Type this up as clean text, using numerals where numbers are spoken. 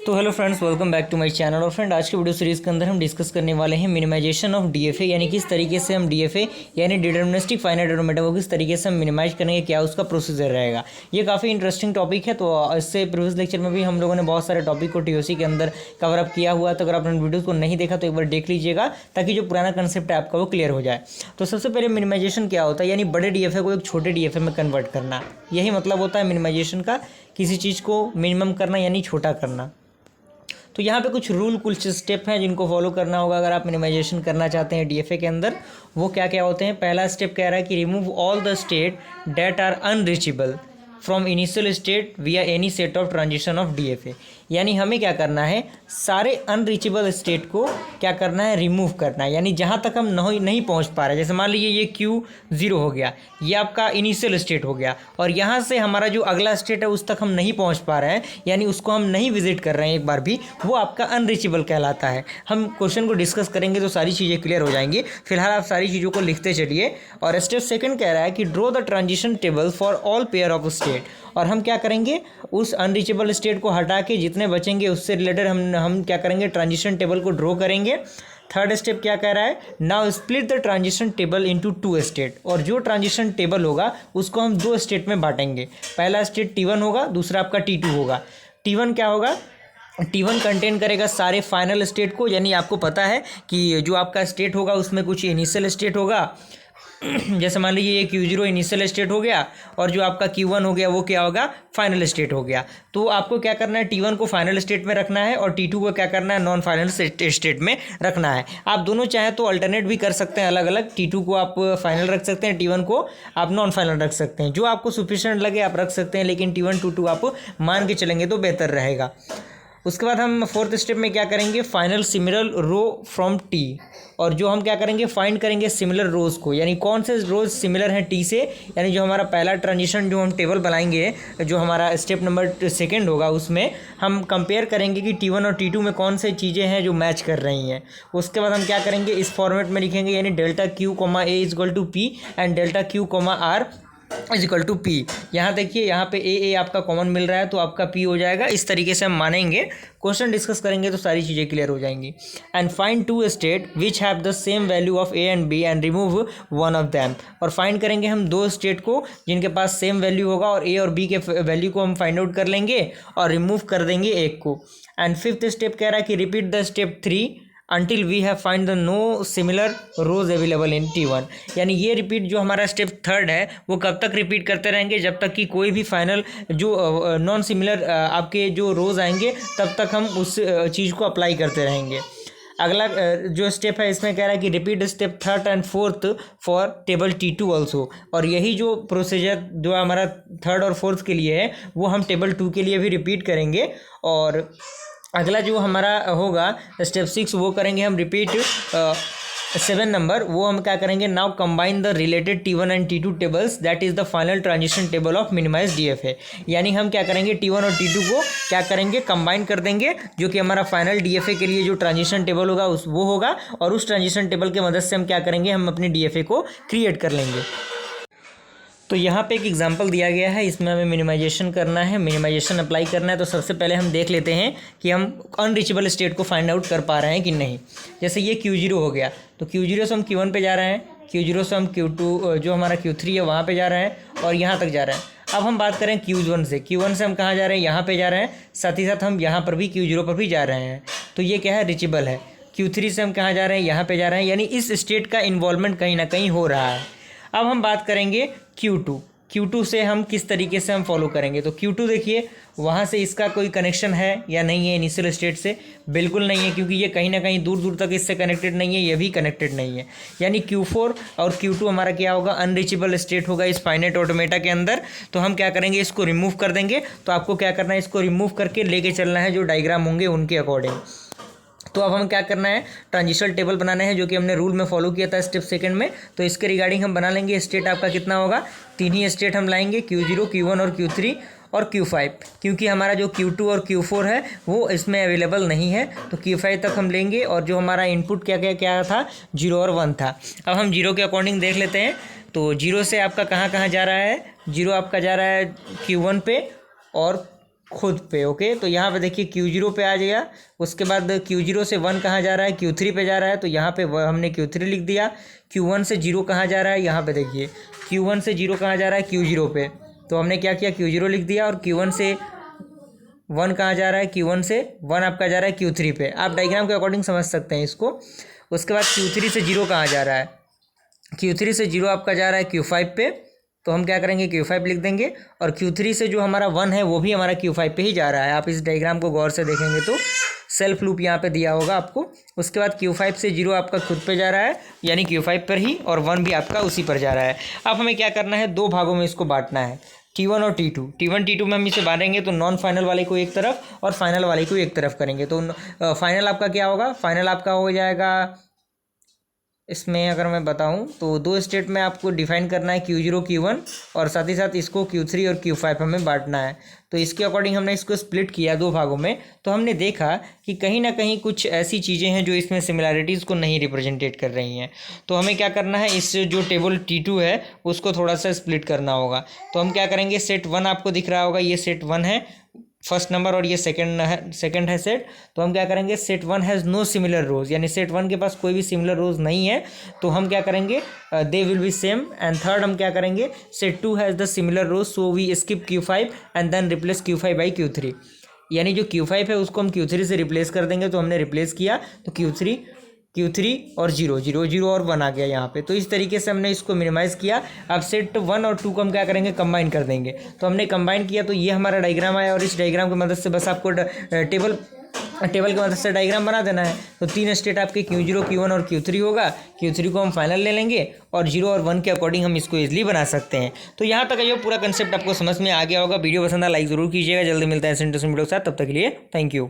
तो hello friends, welcome back to my channel. और friend, आज के वीडियो सीरीज़ के अंदर हम डिस्कस करने वाले हैं मिनिमाइजेशन ऑफ डीएफए, यानी किस तरीके से हम डीएफए यानी डिटरमिनिस्टिक फाइनाइट ऑटोमेटा को किस तरीके से हम मिनिमाइज करेंगे, क्या उसका प्रोसीजर रहेगा। ये काफ़ी इंटरेस्टिंग टॉपिक है। तो इससे प्रीवियस लेक्चर में भी हम लोगों ने बहुत सारे टॉपिक को टीओसी के अंदर कवर अप किया हुआ है। तो अगर आपने वीडियोज़ को नहीं देखा तो एक बार देख लीजिएगा, ताकि जो पुराना कंसेप्ट है आपका वो क्लियर हो जाए। तो सबसे पहले मिनिमाइजेशन क्या होता है, यानी बड़े डीएफए को एक छोटे डीएफए में कन्वर्ट करना। यही मतलब होता है मिनिमाइजेशन का, किसी चीज़ को मिनिमम करना यानी छोटा करना। तो यहाँ पे कुछ रूल, कुछ स्टेप हैं जिनको फॉलो करना होगा अगर आप मिनिमाइजेशन करना चाहते हैं डीएफए के अंदर। वो क्या क्या होते हैं। पहला स्टेप कह रहा है कि remove all the state that are unreachable from initial state via any set of transition of DFA. यानी हमें क्या करना है, सारे अनरीचेबल स्टेट को क्या करना है, रिमूव करना है। यानी जहाँ तक हम नहीं पहुँच पा रहे, जैसे मान लीजिए ये Q0 हो गया, ये आपका इनिशियल स्टेट हो गया, और यहाँ से हमारा जो अगला स्टेट है उस तक हम नहीं पहुँच पा रहे हैं, यानी उसको हम नहीं विजिट कर रहे हैं एक बार भी, वो आपका अनरीचेबल कहलाता है। हम क्वेश्चन को डिस्कस करेंगे तो सारी चीज़ें क्लियर हो जाएंगी। फिलहाल आप सारी चीज़ों को लिखते चलिए। और स्टेप सेकंड कह रहा है कि draw the transition table for all pair of state. और हम क्या करेंगे, उस अनरीचेबल स्टेट को हटा के जितने बचेंगे उससे रिलेटेड हम क्या करेंगे, ट्रांजिशन टेबल को ड्रॉ करेंगे। थर्ड स्टेप क्या कह रहा है, now split the transition table into 2 state. और जो ट्रांजिशन टेबल होगा उसको हम 2 स्टेट में बांटेंगे। पहला स्टेट T1 होगा, दूसरा आपका T2 होगा। T1 क्या होगा, T1 कंटेन करेगा सारे फाइनल स्टेट को, यानी आपको पता है कि जो आपका स्टेट होगा उसमें कुछ इनिशियल स्टेट होगा। जैसे मान लीजिए ये Q0 इनिशियल स्टेट हो गया, और जो आपका Q1 हो गया वो क्या होगा, फाइनल स्टेट हो गया। तो आपको क्या करना है, T1 को फाइनल स्टेट में रखना है और T2 को क्या करना है, नॉन फाइनल स्टेट में रखना है। आप दोनों चाहें तो अल्टरनेट भी कर सकते हैं अलग अलग। T2 को आप फाइनल रख सकते हैं, T1 को आप नॉन फाइनल रख सकते हैं। जो आपको सफिशिएंट लगे आप रख सकते हैं, लेकिन T1 T2 आप मान के चलेंगे तो बेहतर रहेगा। उसके बाद हम फोर्थ स्टेप में क्या करेंगे, final similar row from T. और जो हम क्या करेंगे, फाइंड करेंगे सिमिलर रोज़ को, यानी कौन से रोज़ सिमिलर हैं टी से। यानी जो हमारा पहला ट्रांजिशन जो हम टेबल बनाएंगे, जो हमारा स्टेप नंबर सेकंड होगा, उसमें हम कंपेयर करेंगे कि T1 और T2 में कौन से चीज़ें हैं जो मैच कर रही हैं। उसके बाद हम क्या करेंगे, इस फॉर्मेट में लिखेंगे, यानी delta Q A is equal to P and delta Q R is equal to P. यहाँ देखिए, यहाँ पे ए आपका कॉमन मिल रहा है तो आपका पी हो जाएगा। इस तरीके से हम मानेंगे, क्वेश्चन डिस्कस करेंगे तो सारी चीज़ें क्लियर हो जाएंगी। And find 2 state which have the same value of A and B and remove one of them. और फाइंड करेंगे हम 2 स्टेट को जिनके पास सेम वैल्यू होगा, और ए और बी के वैल्यू को हम फाइंड आउट कर लेंगे और रिमूव कर देंगे एक को। एंड फिफ्थ स्टेप कह रहा है कि repeat the step 3 until we have find the no similar rows available in T1। यानी ये रिपीट जो हमारा स्टेप थर्ड है वो कब तक रिपीट करते रहेंगे, जब तक कि कोई भी फाइनल जो नॉन सिमिलर आपके जो रोज आएंगे तब तक हम उस चीज़ को अप्लाई करते रहेंगे। अगला जो स्टेप है इसमें कह रहा है कि repeat step third and fourth for table T2 also. और यही जो प्रोसीजर जो हमारा थर्ड और फोर्थ के लिए है वो हम टेबल 2 के लिए भी रिपीट करेंगे। और अगला जो हमारा होगा स्टेप 6, वो करेंगे हम रिपीट 7 नंबर। वो हम क्या करेंगे, now combine the related T1 and T2 tables, that is the final transition table of minimize DFA. यानी हम क्या करेंगे, T1 और T2 को क्या करेंगे, कंबाइन कर देंगे, जो कि हमारा फाइनल डीएफए के लिए जो ट्रांजिशन टेबल होगा वो होगा। और उस ट्रांजिशन टेबल की मदद से हम क्या करेंगे, हम अपने डीएफए को क्रिएट कर लेंगे। तो यहाँ पे एक एग्जांपल दिया गया है, इसमें हमें मिनिमाइजेशन करना है, मिनिमाइजेशन अप्लाई करना है। तो सबसे पहले हम देख लेते हैं कि हम अनरीचेबल स्टेट को फाइंड आउट कर पा रहे हैं कि नहीं। जैसे ये Q0 हो गया, तो Q0 से हम Q1 पे जा रहे हैं, Q0 से हम Q2 जो हमारा Q3 है वहाँ पे जा रहे हैं, और यहाँ तक जा रहे हैं। अब हम बात करें Q1 से, Q1 से हम कहाँ जा रहे हैं, यहाँ पर जा रहे हैं, साथ ही साथ हम यहाँ पर भी Q0 पर भी जा रहे हैं। तो ये क्या है, रीचेबल है। Q3 से हम कहाँ जा रहे हैं, यहाँ पर जा रहे हैं, यानी इस स्टेट का इन्वॉल्वमेंट कहीं ना कहीं हो रहा है। अब हम बात करेंगे Q2 से हम किस तरीके से हम फॉलो करेंगे। तो Q2 देखिए, वहाँ से इसका कोई कनेक्शन है या नहीं है इनिशियल स्टेट से, बिल्कुल नहीं है, क्योंकि ये कहीं ना कहीं दूर दूर तक इससे कनेक्टेड नहीं है, ये भी कनेक्टेड नहीं है। यानी Q4 और Q2 हमारा क्या होगा, अनरीचेबल स्टेट होगा इस फाइनाइट ऑटोमेटा के अंदर। तो हम क्या करेंगे, इसको रिमूव कर देंगे। तो आपको क्या करना है, इसको रिमूव करके लेके चलना है जो डायग्राम होंगे उनके अकॉर्डिंग। तो अब हम क्या करना है, ट्रांजिशन टेबल बनाना है, जो कि हमने रूल में फॉलो किया था स्टेप सेकंड में। तो इसके रिगार्डिंग हम बना लेंगे। स्टेट आपका कितना होगा, 3 ही स्टेट हम लाएंगे, Q0, Q1 और Q3 और Q5, क्योंकि हमारा जो Q2 और Q4 है वो इसमें अवेलेबल नहीं है। तो Q5 तक हम लेंगे। और जो हमारा इनपुट क्या क्या क्या था, 0 और 1 था। अब हम 0 के अकॉर्डिंग देख लेते हैं। तो 0 से आपका कहाँ कहाँ जा रहा है, 0 आपका जा रहा है Q1 पे, और खुद पे। ओके, तो यहाँ पे देखिए Q0 पे आ गया, उसके बाद Q0 से 1 कहाँ जा रहा है, Q3 पे जा रहा है, तो यहाँ पे हमने Q3 लिख दिया। Q1 से 0 कहाँ जा रहा है, यहाँ पे देखिए Q1 से 0 कहाँ जा रहा है, Q0 पे, तो हमने क्या किया, Q0 लिख दिया। और Q1 से 1 कहाँ जा रहा है, Q1 से 1 आपका जा रहा है Q3 पे। आप डायग्राम के अकॉर्डिंग समझ सकते हैं इसको। उसके बाद Q3 से 0 कहाँ जा रहा है, Q3 से 0 आपका जा रहा है Q5 पे, तो हम क्या करेंगे, Q5 लिख देंगे। और Q3 से जो हमारा 1 है वो भी हमारा Q5 पे ही जा रहा है। आप इस डायग्राम को गौर से देखेंगे तो सेल्फ लूप यहाँ पे दिया होगा आपको। उसके बाद Q5 से 0 आपका खुद पे जा रहा है, यानी Q5 पर ही, और 1 भी आपका उसी पर जा रहा है। अब हमें क्या करना है, दो भागों में इसको बांटना है, T1 और T2। T1 T2 में हम इसे बांटेंगे तो नॉन फाइनल वाले को एक तरफ और फाइनल वाले को एक तरफ करेंगे। तो फाइनल आपका क्या होगा, फाइनल आपका हो जाएगा, इसमें अगर मैं बताऊं तो दो स्टेट में आपको डिफाइन करना है, Q0 Q1, और साथ ही साथ इसको Q3 और Q5 हमें बांटना है। तो इसके अकॉर्डिंग हमने इसको स्प्लिट किया दो भागों में। तो हमने देखा कि कहीं ना कहीं कुछ ऐसी चीज़ें हैं जो इसमें सिमिलैरिटीज़ को नहीं रिप्रेजेंटेट कर रही हैं। तो हमें क्या करना है, इस जो टेबल T2 है उसको थोड़ा सा स्प्लिट करना होगा। तो हम क्या करेंगे, सेट 1 आपको दिख रहा होगा, ये सेट 1 है फर्स्ट नंबर, और ये सेकंड है सेट। तो हम क्या करेंगे, सेट 1 हैज़ नो सिमिलर रोज, यानी सेट 1 के पास कोई भी सिमिलर रोज नहीं है, तो हम क्या करेंगे, they will be same. And third हम क्या करेंगे, set 2 has the similar rows, so we skip Q5 and then replace Q5 by Q3, यानी जो Q5 है उसको हम Q3 से रिप्लेस कर देंगे। तो हमने रिप्लेस किया तो Q3 और 0 0 0 और 1 आ गया यहाँ पे। तो इस तरीके से हमने इसको मिनिमाइज़ किया। अब सेट 1 और 2 को हम क्या करेंगे, कंबाइन कर देंगे। तो हमने कंबाइन किया तो ये हमारा डायग्राम आया, और इस डायग्राम की मदद से बस आपको टेबल की मदद से डायग्राम बना देना है। तो 3 स्टेट आपके Q0 Q1 और Q3 होगा। Q3 को हम फाइनल ले लेंगे और 0 और 1 के अकॉर्डिंग हम इसको इजीली बना सकते हैं। तो यहाँ तक ये पूरा कंसेप्ट आपको समझ में आ गया होगा। वीडियो पसंद आ लाइक ज़रूर कीजिएगा। जल्दी मिलता है इंटरेस्टिंग वीडियो के साथ, तब तक के लिए थैंक यू।